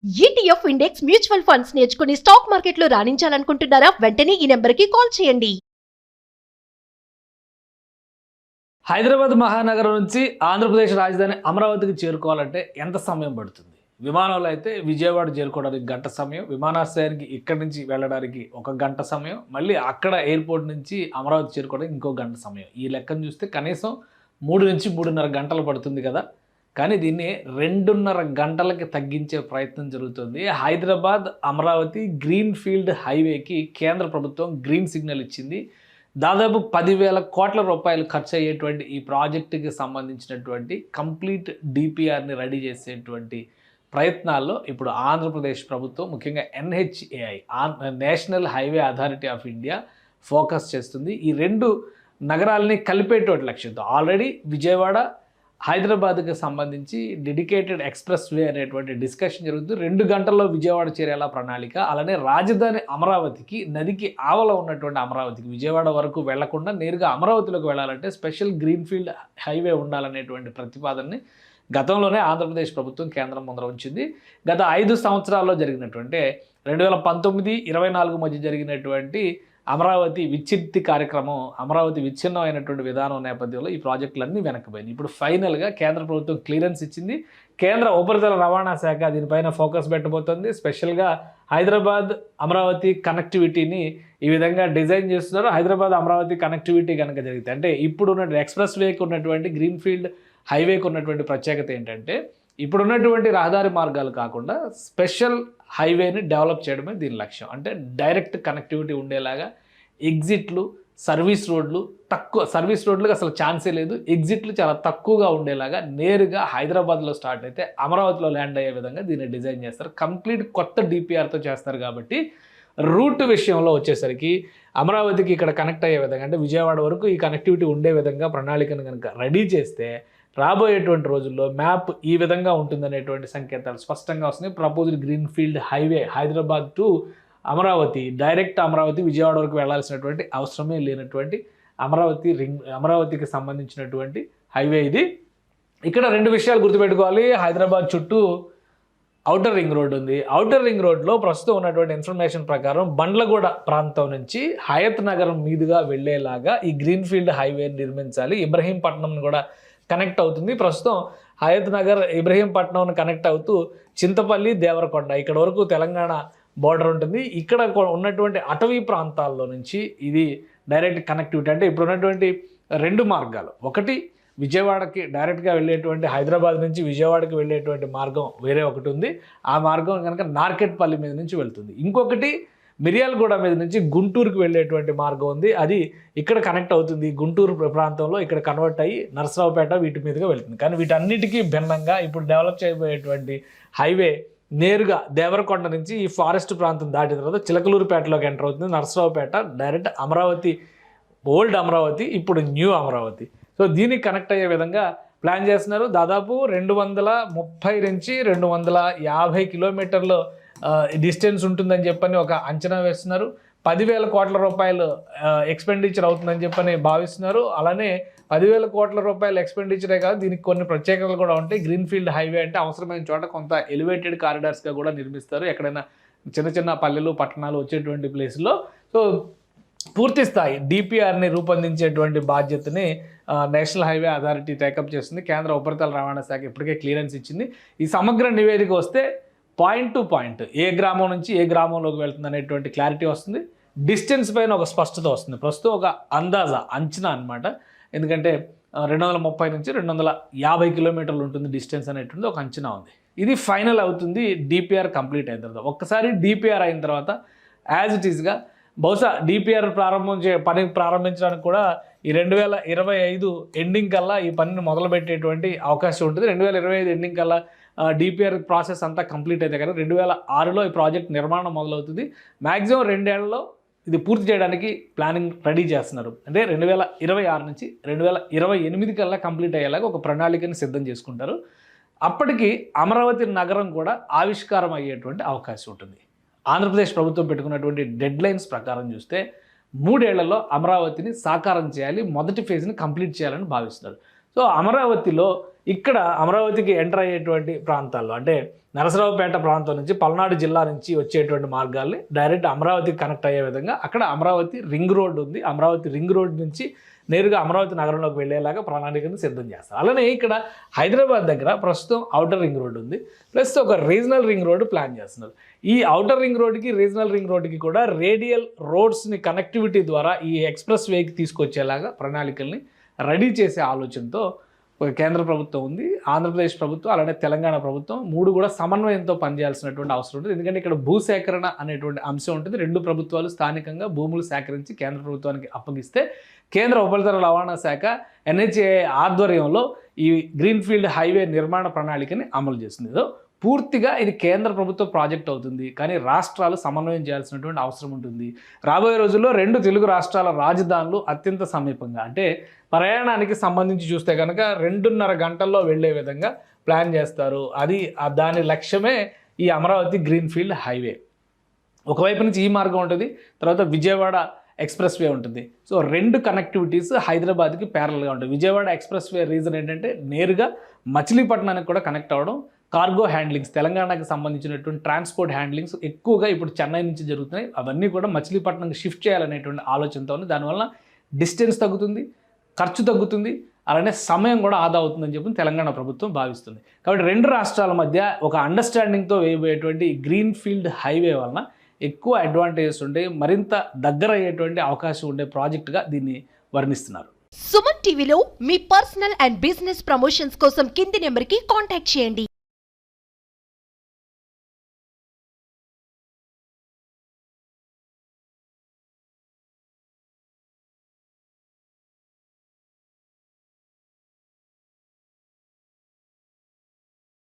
ETF index mutual funds నేర్చుకుని stock మార్కెట్లో రాణించాలనుకుంటున్నారా? వెంటనే ఈ నెంబర్కి కాల్ చేయండి. హైదరాబాద్ మహానగరం నుంచి ఆంధ్రప్రదేశ్ రాజధాని అమరావతికి చేరుకోవాలంటే ఎంత సమయం పడుతుంది? విమానంలో అయితే విజయవాడ చేరుకోవడానికి గంట సమయం, విమానాశ్రయానికి ఇక్కడి నుంచి వెళ్ళడానికి ఒక గంట సమయం, మళ్ళీ అక్కడ ఎయిర్పోర్ట్ నుంచి అమరావతి చేరుకోవడానికి ఇంకో గంట సమయం. ఈ లెక్కను చూస్తే కనీసం 3 నుంచి 3.5 గంటలు పడుతుంది కదా. కానీ దీన్ని 2.5 గంటలకి తగ్గించే ప్రయత్నం జరుగుతుంది. హైదరాబాద్ అమరావతి గ్రీన్ ఫీల్డ్ హైవేకి కేంద్ర ప్రభుత్వం గ్రీన్ సిగ్నల్ ఇచ్చింది. దాదాపు 10,000 కోట్ల రూపాయలు ఖర్చు అయ్యేటువంటి ఈ ప్రాజెక్టుకి సంబంధించినటువంటి కంప్లీట్ డిపిఆర్ని రెడీ చేసేటువంటి ప్రయత్నాల్లో ఇప్పుడు ఆంధ్రప్రదేశ్ ప్రభుత్వం, ముఖ్యంగా NHAI national highway authority of India focus చేస్తుంది. ఈ 2 నగరాలని కలిపేటువంటి లక్ష్యంతో ఆల్రెడీ విజయవాడ హైదరాబాద్కి సంబంధించి డెడికేటెడ్ ఎక్స్ప్రెస్ వే అనేటువంటి డిస్కషన్ జరుగుతుంది. 2 గంటల్లో విజయవాడ చేరేలా ప్రణాళిక. అలానే రాజధాని అమరావతికి, నదికి ఆవల ఉన్నటువంటి అమరావతికి, విజయవాడ వరకు వెళ్లకుండా నేరుగా అమరావతిలోకి వెళ్ళాలంటే స్పెషల్ గ్రీన్ఫీల్డ్ హైవే ఉండాలనేటువంటి ప్రతిపాదనని గతంలోనే ఆంధ్రప్రదేశ్ ప్రభుత్వం కేంద్రం ముందర ఉంచింది. గత 5 సంవత్సరాల్లో జరిగినటువంటి 2019-24 మధ్య జరిగినటువంటి అమరావతి విచ్ఛిత్తి కార్యక్రమం, అమరావతి విచ్ఛిన్నం అయినటువంటి విధానం నేపథ్యంలో ఈ ప్రాజెక్టులన్నీ వెనక్కిపోయినాయి. ఇప్పుడు ఫైనల్గా కేంద్ర ప్రభుత్వం క్లియరెన్స్ ఇచ్చింది. కేంద్ర ఉపరితల రవాణా శాఖ దీనిపైన ఫోకస్ పెట్టబోతోంది. స్పెషల్గా హైదరాబాద్ అమరావతి కనెక్టివిటీని ఈ విధంగా డిజైన్ చేస్తున్నారు. హైదరాబాద్ అమరావతి కనెక్టివిటీ కనుక జరిగితే, అంటే ఇప్పుడు ఉన్న ఎక్స్ప్రెస్ వేకి ఉన్నటువంటి గ్రీన్ఫీల్డ్ హైవేకి ఉన్నటువంటి ప్రత్యేకత ఏంటంటే, ఇప్పుడున్నటువంటి రహదారి మార్గాలు కాకుండా స్పెషల్ హైవేని డెవలప్ చేయడమే దీని లక్ష్యం. అంటే డైరెక్ట్ కనెక్టివిటీ ఉండేలాగా ఎగ్జిట్లు, సర్వీస్ రోడ్లకు అసలు ఛాన్సే లేదు. ఎగ్జిట్లు చాలా తక్కువగా ఉండేలాగా నేరుగా హైదరాబాద్లో స్టార్ట్ అయితే అమరావతిలో ల్యాండ్ అయ్యే విధంగా దీన్ని డిజైన్ చేస్తారు. కంప్లీట్ కొత్త డిపిఆర్తో చేస్తారు. కాబట్టి రూట్ విషయంలో వచ్చేసరికి అమరావతికి ఇక్కడ కనెక్ట్ అయ్యే విధంగా, అంటే విజయవాడ వరకు ఈ కనెక్టివిటీ ఉండే విధంగా ప్రణాళికను కనుక రెడీ చేస్తే రాబోయేటువంటి రోజుల్లో మ్యాప్ ఈ విధంగా ఉంటుందనేటువంటి సంకేతాలు స్పష్టంగా వస్తున్నాయి. Proposed greenfield highway Hyderabad to Amaravati, direct Amaravati Vijayawada వరకు వెళ్లాల్సినటువంటి అవసరమే లేనటువంటి అమరావతికి సంబంధించినటువంటి హైవే ఇది. ఇక్కడ 2 విషయాలు గుర్తుపెట్టుకోవాలి. హైదరాబాద్ చుట్టూ ఔటర్ రింగ్ రోడ్ ఉంది. ఔటర్ రింగ్ రోడ్లో ప్రస్తుతం ఉన్నటువంటి ఇన్ఫర్మేషన్ ప్రకారం బండ్లగూడ ప్రాంతం నుంచి హయత్ నగరం మీదుగా వెళ్లేలాగా ఈ గ్రీన్ఫీల్డ్ హైవేని నిర్మించాలి. ఇబ్రహీంపట్నం కూడా కనెక్ట్ అవుతుంది. ప్రస్తుతం హయత్ నగర్ ఇబ్రహీంపట్నం కనెక్ట్ అవుతూ చింతపల్లి, దేవరకొండ ఇక్కడ వరకు తెలంగాణ బోర్డర్ ఉంటుంది. ఇక్కడ ఉన్నటువంటి అటవీ ప్రాంతాల్లో నుంచి ఇది డైరెక్ట్ కనెక్టివిటీ. అంటే ఇప్పుడు ఉన్నటువంటి 2 మార్గాలు, ఒకటి విజయవాడకి డైరెక్ట్గా వెళ్ళేటువంటి, హైదరాబాద్ నుంచి విజయవాడకి వెళ్ళేటువంటి మార్గం వేరే ఒకటి ఉంది. ఆ మార్గం కనుక నార్కెట్పల్లి మీద నుంచి వెళ్తుంది. ఇంకొకటి మిర్యాలగూడ మీద నుంచి గుంటూరుకు వెళ్ళేటువంటి మార్గం ఉంది. అది ఇక్కడ కనెక్ట్ అవుతుంది. గుంటూరు ప్రాంతంలో ఇక్కడ కన్వర్ట్ అయ్యి నరసరావుపేట వీటి మీదుగా వెళ్తుంది. కానీ వీటన్నిటికీ భిన్నంగా ఇప్పుడు డెవలప్ చేయబోయేటువంటి హైవే నేరుగా దేవరకొండ నుంచి ఈ ఫారెస్ట్ ప్రాంతం దాటిన తర్వాత చిలకలూరుపేటలోకి ఎంటర్ అవుతుంది. నరసరావుపేట డైరెక్ట్ అమరావతి, ఓల్డ్ అమరావతి, ఇప్పుడు న్యూ అమరావతి. సో దీనికి కనెక్ట్ అయ్యే విధంగా ప్లాన్ చేస్తున్నారు. దాదాపు 230 నుంచి 250 కిలోమీటర్లు డిస్టెన్స్ ఉంటుందని చెప్పని ఒక అంచనా వేస్తున్నారు. 10,000 కోట్ల రూపాయలు ఎక్స్పెండిచర్ అవుతుందని చెప్పని భావిస్తున్నారు. అలానే 10,000 కోట్ల రూపాయలు ఎక్స్పెండిచరే కాదు, దీనికి కొన్ని ప్రత్యేకతలు కూడా ఉంటాయి. గ్రీన్ఫీల్డ్ హైవే అంటే అవసరమైన చోట కొంత ఎలివేటెడ్ కారిడార్స్గా కూడా నిర్మిస్తారు. ఎక్కడైనా చిన్న చిన్న పల్లెలు, పట్టణాలు వచ్చేటువంటి ప్లేస్లో. సో పూర్తి స్థాయి డిపిఆర్ని రూపొందించేటువంటి బాధ్యతని నేషనల్ హైవే అథారిటీ టేకప్ చేస్తుంది. కేంద్ర ఉపరితల రవాణా శాఖ ఇప్పటికే క్లియరెన్స్ ఇచ్చింది. ఈ సమగ్ర నివేదిక వస్తే పాయింట్ టు పాయింట్ ఏ గ్రామం నుంచి ఏ గ్రామంలోకి వెళ్తుంది అనేటువంటి క్లారిటీ వస్తుంది. డిస్టెన్స్ పైన ఒక స్పష్టత వస్తుంది. ప్రస్తుతం ఒక అంచనా అనమాట. ఎందుకంటే 230 నుంచి 250 కిలోమీటర్లు ఉంటుంది డిస్టెన్స్ అనేటువంటి ఒక అంచనా ఉంది. ఇది ఫైనల్ అవుతుంది డిపిఆర్ కంప్లీట్ అయిన తర్వాత. ఒక్కసారి డిపిఆర్ అయిన తర్వాత యాజ్ ఇట్ ఈస్గా బహుశా డిపిఆర్ పని ప్రారంభించడానికి కూడా ఈ 2025 ఎండింగ్ కల్లా ఈ పనిని మొదలుపెట్టేటువంటి అవకాశం ఉంటుంది. 2025 ఎండింగ్ కల్లా డిపిఆర్ ప్రాసెస్ అంతా కంప్లీట్ అయితే కనుక 2006లో ఈ ప్రాజెక్ట్ నిర్మాణం మొదలవుతుంది. మ్యాక్సిమం 2 ఏళ్లలో ఇది పూర్తి చేయడానికి ప్లానింగ్ రెడీ చేస్తున్నారు. అంటే 2026 నుంచి 2028 కల్లా కంప్లీట్ అయ్యేలాగా ఒక ప్రణాళికని సిద్ధం చేసుకుంటారు. అప్పటికి అమరావతి నగరం కూడా ఆవిష్కారం అయ్యేటువంటి అవకాశం ఉంటుంది. ఆంధ్రప్రదేశ్ ప్రభుత్వం పెట్టుకున్నటువంటి డెడ్ లైన్స్ ప్రకారం చూస్తే 3 ఏళ్లలో అమరావతిని సాకారం చేయాలి, మొదటి ఫేజ్ని కంప్లీట్ చేయాలని భావిస్తున్నారు. సో అమరావతిలో ఇక్కడ అమరావతికి ఎంటర్ అయ్యేటువంటి ప్రాంతాల్లో అంటే నరసరావుపేట ప్రాంతం నుంచి పల్నాడు జిల్లా నుంచి వచ్చేటువంటి మార్గాల్ని డైరెక్ట్ అమరావతికి కనెక్ట్ అయ్యే విధంగా అక్కడ అమరావతి రింగ్ రోడ్ ఉంది. అమరావతి రింగ్ రోడ్ నుంచి నేరుగా అమరావతి నగరంలోకి వెళ్ళేలాగా ప్రణాళికను సిద్ధం చేస్తారు. అలానే ఇక్కడ హైదరాబాద్ దగ్గర ప్రస్తుతం ఔటర్ రింగ్ రోడ్ ఉంది, ప్లస్ ఒక రీజనల్ రింగ్ రోడ్ ప్లాన్ చేస్తున్నారు. ఈ ఔటర్ రింగ్ రోడ్కి రీజనల్ రింగ్ రోడ్కి కూడా రేడియల్ రోడ్స్ని కనెక్టివిటీ ద్వారా ఈ ఎక్స్ప్రెస్ వేకి తీసుకొచ్చేలాగా ప్రణాళికల్ని రెడీ చేసే ఆలోచనతో కేంద్ర ప్రభుత్వం ఉంది, ఆంధ్రప్రదేశ్ ప్రభుత్వం అలానే తెలంగాణ ప్రభుత్వం మూడు కూడా సమన్వయంతో పనిచేయాల్సినటువంటి అవసరం ఉంటుంది. ఎందుకంటే ఇక్కడ భూసేకరణ అనేటువంటి అంశం ఉంటుంది. రెండు ప్రభుత్వాలు స్థానికంగా భూములు సేకరించి కేంద్ర ప్రభుత్వానికి అప్పగిస్తే కేంద్ర ఉపరితల రవాణా శాఖ NHAI ఆధ్వర్యంలో ఈ గ్రీన్ఫీల్డ్ హైవే నిర్మాణ ప్రణాళికని అమలు చేస్తుంది. పూర్తిగా ఇది కేంద్ర ప్రభుత్వ ప్రాజెక్ట్ అవుతుంది, కానీ రాష్ట్రాలు సమన్వయం చేయాల్సినటువంటి అవసరం ఉంటుంది. రాబోయే రోజుల్లో రెండు తెలుగు రాష్ట్రాల రాజధానులు అత్యంత సమీపంగా అంటే ప్రయాణానికి సంబంధించి చూస్తే కనుక 2.5 గంటల్లో వెళ్ళే విధంగా ప్లాన్ చేస్తారు. అది దాని లక్ష్యమే ఈ అమరావతి గ్రీన్ఫీల్డ్ హైవే. ఒకవైపు నుంచి ఈ మార్గం ఉంటుంది, తర్వాత విజయవాడ ఎక్స్ప్రెస్ వే ఉంటుంది. సో రెండు కనెక్టివిటీస్ హైదరాబాద్కి ప్యారల్గా ఉంటాయి. విజయవాడ ఎక్స్ప్రెస్ వే రీజన్ ఏంటంటే నేరుగా మచిలీపట్నానికి కూడా కనెక్ట్ అవ్వడం, కార్గో హ్యాండ్లింగ్స్ తెలంగాణకు సంబంధించినటువంటి ట్రాన్స్పోర్ట్ హ్యాండ్లింగ్స్ ఎక్కువగా ఇప్పుడు చెన్నై నుంచి జరుగుతున్నాయి. అవన్నీ కూడా మచిలీపట్నంకి షిఫ్ట్ చేయాలనేటువంటి ఆలోచనతో ఉంది. దానివల్ల డిస్టెన్స్ తగ్గుతుంది, ఖర్చు తగ్గుతుంది, అలానే సమయం కూడా ఆదా అవుతుందని చెప్పి తెలంగాణ ప్రభుత్వం భావిస్తుంది. కాబట్టి రెండు రాష్ట్రాల మధ్య ఒక అండర్స్టాండింగ్తో వేయబోయేటువంటి గ్రీన్ఫీల్డ్ హైవే వలన ఎక్కువ అడ్వాంటేజెస్ ఉండే, మరింత దగ్గర అయ్యేటువంటి అవకాశం ఉండే ప్రాజెక్టుగా దీన్ని వర్ణిస్తున్నారు. సుమన్ టీవీలో మీ పర్సనల్ అండ్ బిజినెస్ ప్రమోషన్స్ కోసం కింది నెంబర్కి కాంటాక్ట్ చేయండి.